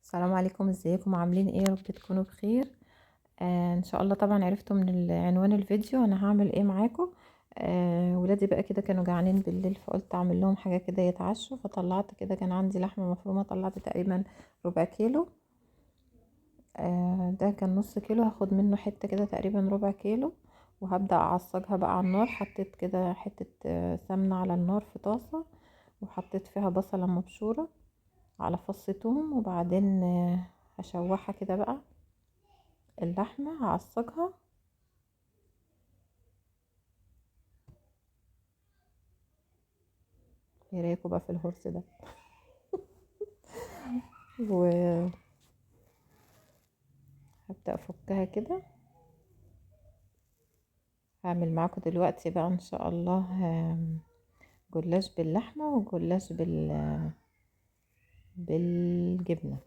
السلام عليكم، ازيكم؟ عاملين ايه؟ يا رب تكونوا بخير. ان شاء الله. طبعا عرفتوا من عنوان الفيديو انا هعمل ايه معاكم. ولادي بقى كده كانوا جعانين بالليل، فقلت اعمل لهم حاجه كده يتعشوا. فطلعت كده، كان عندي لحمه مفرومه، طلعت تقريبا ربع كيلو. ده كان نص كيلو، هاخد منه حته كده تقريبا ربع كيلو، وهبدا اعصجها بقى على النار. حطيت كده حته سمنه على النار في طاسه، وحطيت فيها بصله مبشوره على فص ثوم، وبعدين هشوحها كده بقى. اللحمة هعصجها. ايه رايكم بقى في الهرس ده؟ وهبدأ افكها كده. هعمل معاكم دلوقتي بقى ان شاء الله جلاش باللحمة وجلاش بالجبنة.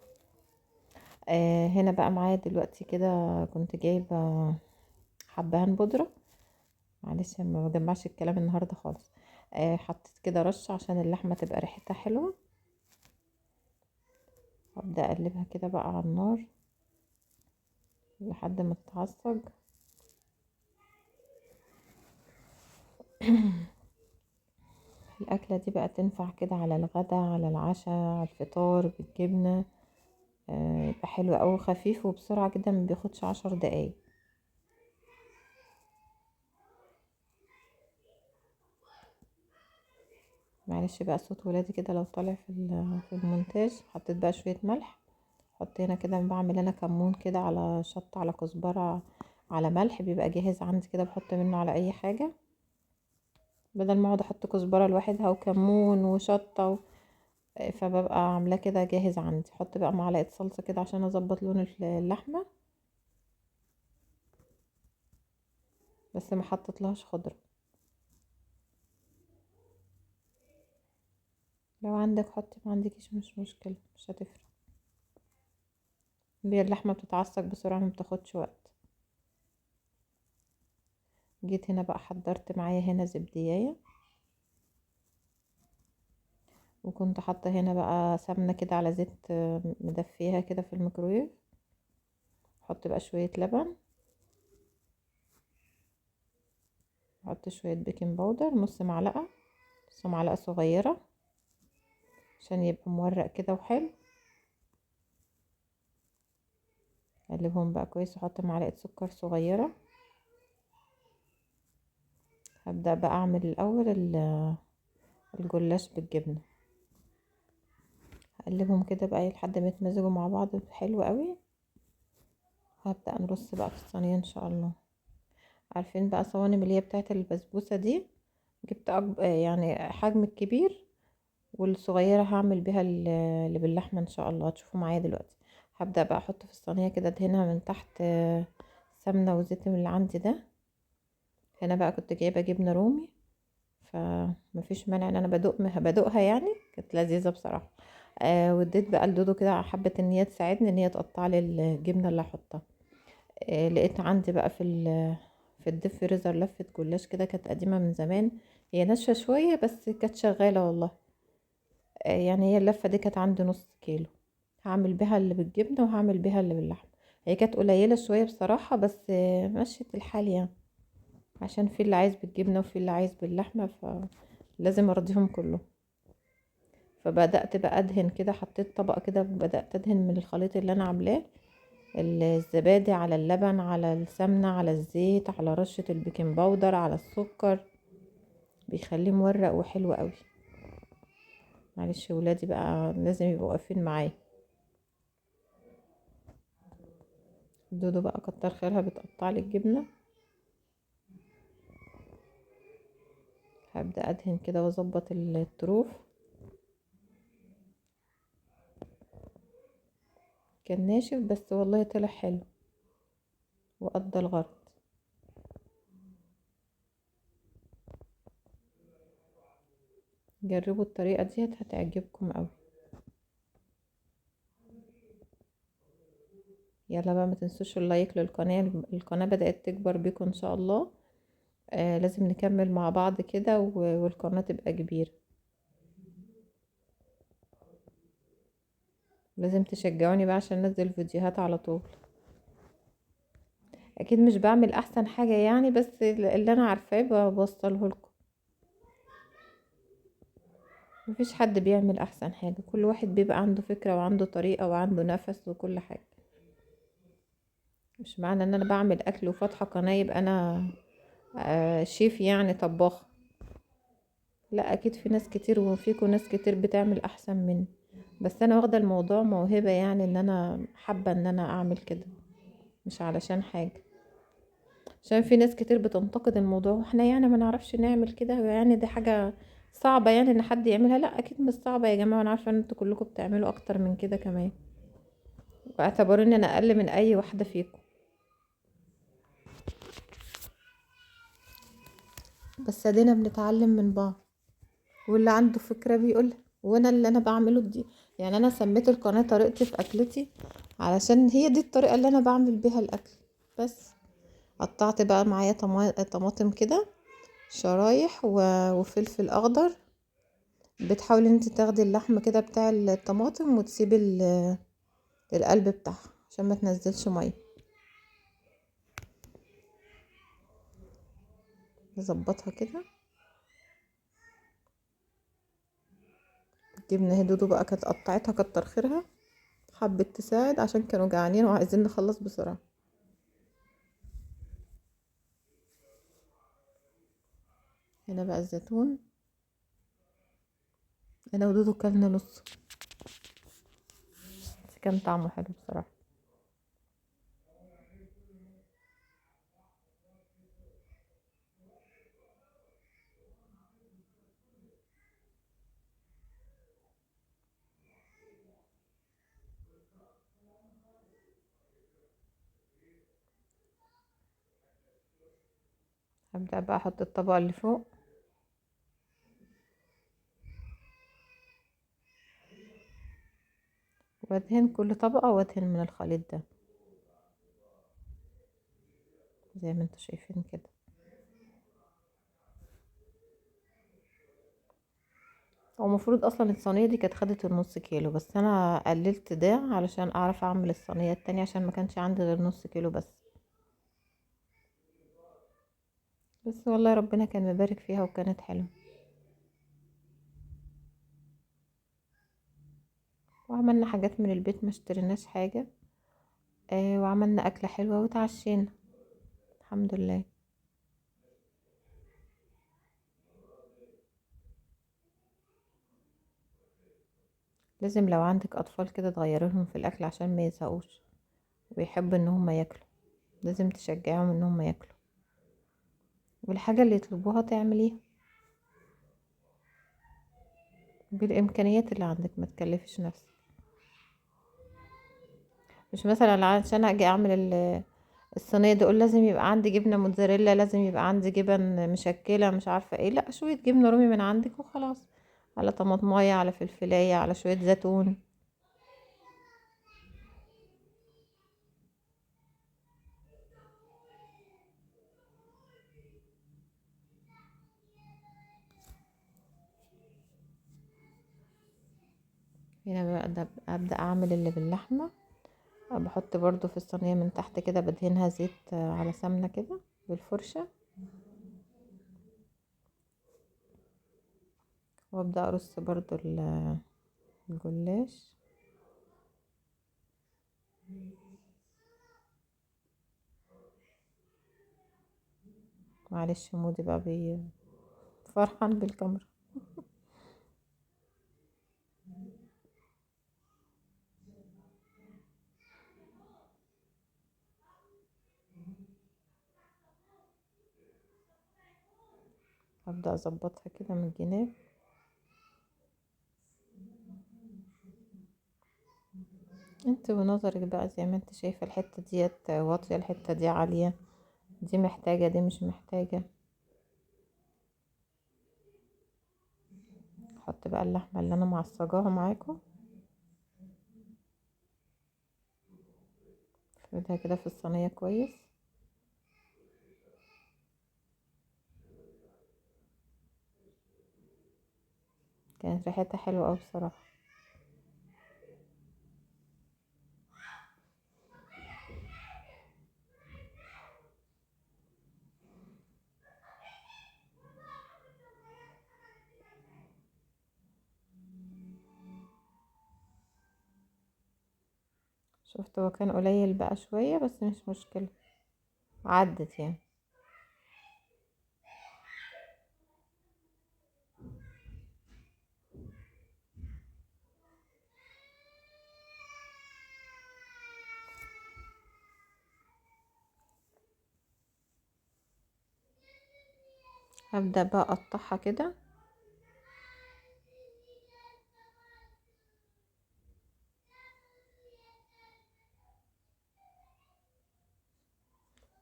هنا بقى معايا دلوقتي كده، كنت جايبة حبهان بودرة. معلش ما بجمعش الكلام النهاردة خالص. حطيت كده رش عشان اللحمة تبقى ريحتها حلوة. هبدأ اقلبها كده بقى على النار لحد ما تتعصج. الأكلة دي بقى تنفع كده على الغدا، على العشاء، على الفطار بالجبنة. يبقى حلو أوي، خفيف وبسرعة جدا، ما بياخدش 10 دقايق. معلش بقى صوت ولادي كده لو طالع في المونتاج. حطيت بقى شوية ملح. حط هنا كده، بعمل انا كمون كده على شطة على كزبرة على ملح، بيبقى جاهز عندي كده، بحط منه على اي حاجة، بدل ما اقعد احط كزبرة لوحدها وكمون وشطة فببقى عاملاه كده جاهز عندي. احط بقى معلقة صلصة كده عشان اظبط لون اللحمة، بس ما حطيتلهاش خضرة. لو عندك حطي، ما عندكيش مش مشكلة، مش هتفرق. هي اللحمة بتتعصج بسرعة، ما بتاخدش وقت. جيت هنا بقى حضرت معايا هنا زبدية، وكنت حاطة هنا بقى سمنة كده على زيت مدفيها كده في الميكرويف. احط بقى شوية لبن، احط شوية بيكنج باودر، نص معلقة صغيرة عشان يبقى مورق كده وحلو. اقلبهم بقى كويس، واحط معلقة سكر صغيرة. هبدأ بقى اعمل الاول الجلاش بالجبنة. هقلبهم كده بقى لحد ما يتمزجوا مع بعض حلو قوي. هبدأ نرص بقى في الصينية ان شاء الله. عارفين بقى صواني اللي هي بتاعت البسبوسة دي؟ جبت يعني حجم الكبير، والصغيرة هعمل بيها اللي باللحمة ان شاء الله، هتشوفوا معايا دلوقتي. هبدأ بقى احط في الصينية كده، ادهنها من تحت سمنة وزيت من اللي عندي ده. هنا بقى كنت جايبة جبنة رومي، فمفيش مانع ان انا بدوقها يعني. كانت لذيذة بصراحة. واديت بقى لدودو كده حبة ان هي تساعدني ان هي تقطع لي الجبنة اللي هحطها. لقيت عندي بقى في الديب فريزر لفة جلاش كده، كانت قديمة من زمان. هي ناشفة شوية بس كانت شغالة والله. يعني هي اللفة دي كانت عندي نص كيلو. هعمل بيها اللي بالجبنة وهعمل بيها اللي باللحمة. هي كانت قليلة شوية بصراحة، بس مشيت الحال يعني، عشان في اللي عايز بالجبنة وفي اللي عايز باللحمة، فلازم ارضيهم كلهم. فبدأت بقى ادهن كده، حطيت طبقة كده، بدأت ادهن من الخليط اللي انا عاملاه، الزبادي على اللبن على السمنة على الزيت على رشة البيكنج باودر على السكر، بيخليه مورق وحلو قوي. معلش ولادي بقى لازم يبقوا واقفين معايا. دودو بقى كتر خيرها بتقطع لي الجبنة. هبدأ ادهن كده واظبط الطروف. كان ناشف بس والله طلع حلو وقضى الغرض. جربوا الطريقة ديت هتعجبكم قوي. يلا بقى ما تنسوش اللايك للقناة، القناة بدأت تكبر بيكم ان شاء الله. لازم نكمل مع بعض كده والقناة تبقى كبيرة. لازم تشجعوني بقى عشان انزل فيديوهات على طول. اكيد مش بعمل احسن حاجة يعني، بس اللي انا عارفاه بوصله لكم. مفيش حد بيعمل احسن حاجة، كل واحد بيبقى عنده فكرة وعنده طريقة وعنده نفس وكل حاجة. مش معنى ان انا بعمل اكل وفاتحة قناة يبقى انا شيف يعني طباخة. لا، اكيد في ناس كتير وفيكم ناس كتير بتعمل احسن مني، بس انا واخدة الموضوع موهبة، يعني ان انا حابة ان انا اعمل كده، مش علشان حاجة. عشان في ناس كتير بتنتقد الموضوع، واحنا يعني ما نعرفش نعمل كده، يعني دي حاجة صعبة يعني ان حد يعملها. لا اكيد مش صعبة يا جماعة، انا عارفة ان انتوا كلكم بتعملوا اكتر من كده كمان، واعتبروني انا اقل من اي واحدة فيكم. بس ادينا بنتعلم من بعض، واللي عنده فكرة بيقولها، وانا اللي انا بعمله دي. يعني انا سميت القناة طريقتي في اكلتي علشان هي دي الطريقة اللي انا بعمل بيها الاكل. بس قطعت بقى معايا طماطم كده شرايح وفلفل اخضر. بتحاولي ان انت تاخدي اللحم كده بتاع الطماطم وتسيبي القلب بتاعها عشان ما تنزلش ميه. نظبطها كده. جبنه هدودو بقى كانت قطعتها كتر خيرها، حبت تساعد عشان كانوا جعانين وعايزين نخلص بسرعه. هنا بقى الزيتون. انا ودودو كلنا نص، بس كان طعمه حلو بصراحه. هبدأ بقى احط الطبقه اللي فوق، وادهن كل طبقه وادهن من الخليط ده زي ما انتوا شايفين كده. هو المفروض اصلا الصينيه دي كانت خدت النص كيلو، بس انا قللت ده علشان اعرف اعمل الصينيه التانية، عشان ما كانش عندي غير نص كيلو بس. بس والله ربنا كان مبارك فيها وكانت حلوه، وعملنا حاجات من البيت، ما اشتريناش حاجه. وعملنا اكله حلوه وتعشينا الحمد لله. لازم لو عندك اطفال كده تغيري لهم في الاكل عشان ما يزهقوش ويحبوا ان هم ياكلوا. لازم تشجعهم ان هم ياكلوا، والحاجه اللي يطلبوها تعمليها بالامكانيات اللي عندك، ما تكلفش نفسك. مش مثلا عشان اجي اعمل الصينيه دي اقول لازم يبقى عندي جبنه موتزاريلا، لازم يبقى عندي جبن مشكله مش عارفه ايه. لا، شويه جبنه رومي من عندك وخلاص، على طماطمايه على فلفلايه على شويه زيتون. هنا بقى ابدا اعمل اللي باللحمه. بحط برضو في الصينيه من تحت كده، بدهنها زيت على سمنه كده بالفرشه، وابدا ارص برضو الجلاش. معلش مودي بقى فرحان بالكاميرا. ابدا اظبطها كده من الجناب. انت ونظرك بقى زي ما انت شايفه، الحته ديت واطيه، الحته دي عاليه، دي محتاجه دي مش محتاجه. احط بقى اللحمه اللي انا معصجاها معاكم، افردها كده في الصينيه كويس. كانت ريحتها حلوه قوي بصراحه. شفت هو كان قليل بقى شوية بس مش مشكلة، عدت يعني. هبدأ بقى اقطعها كده.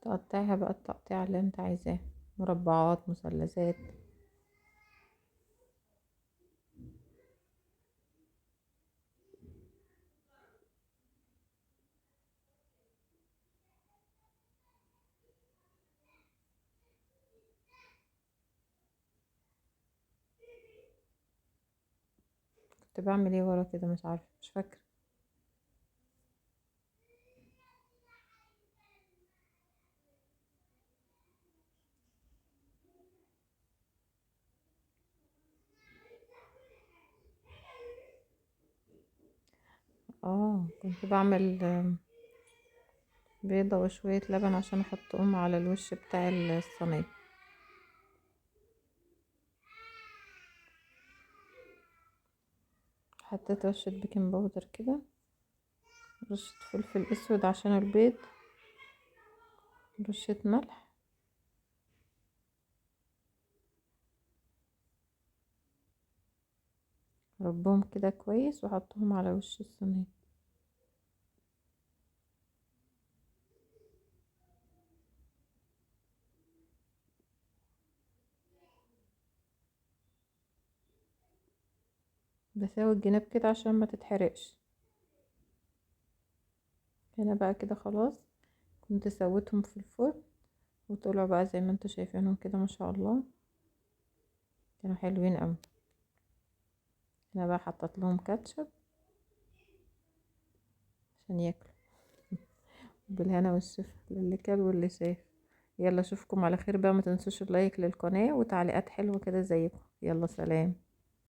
تقطعها بقى التقطيع اللي انت عايزاه، مربعات، مثلثات. كنت بعمل ايه ورا كده مش عارفة، مش فاكرة. كنت بعمل بيضة وشوية لبن عشان احطهم على الوش بتاع الصينية. حطيت رشة بيكنج باودر كده، رشة فلفل اسود عشان البيض، رشة ملح، ربهم كده كويس وحطهم على وش الصينية. بساوي الجناب كده عشان ما تتحرقش. هنا بقى كده خلاص، كنت سويتهم في الفرن وطلعوا بقى زي ما انتوا شايفينهم كده، ما شاء الله كانوا حلوين اوي. هنا بقى حطيت لهم كاتشب عشان ياكلوا. بالهنا والشفا للي كل واللي شاف. يلا اشوفكم على خير بقى، ما تنسوش اللايك للقناة وتعليقات حلوة كده زيكم. يلا سلام.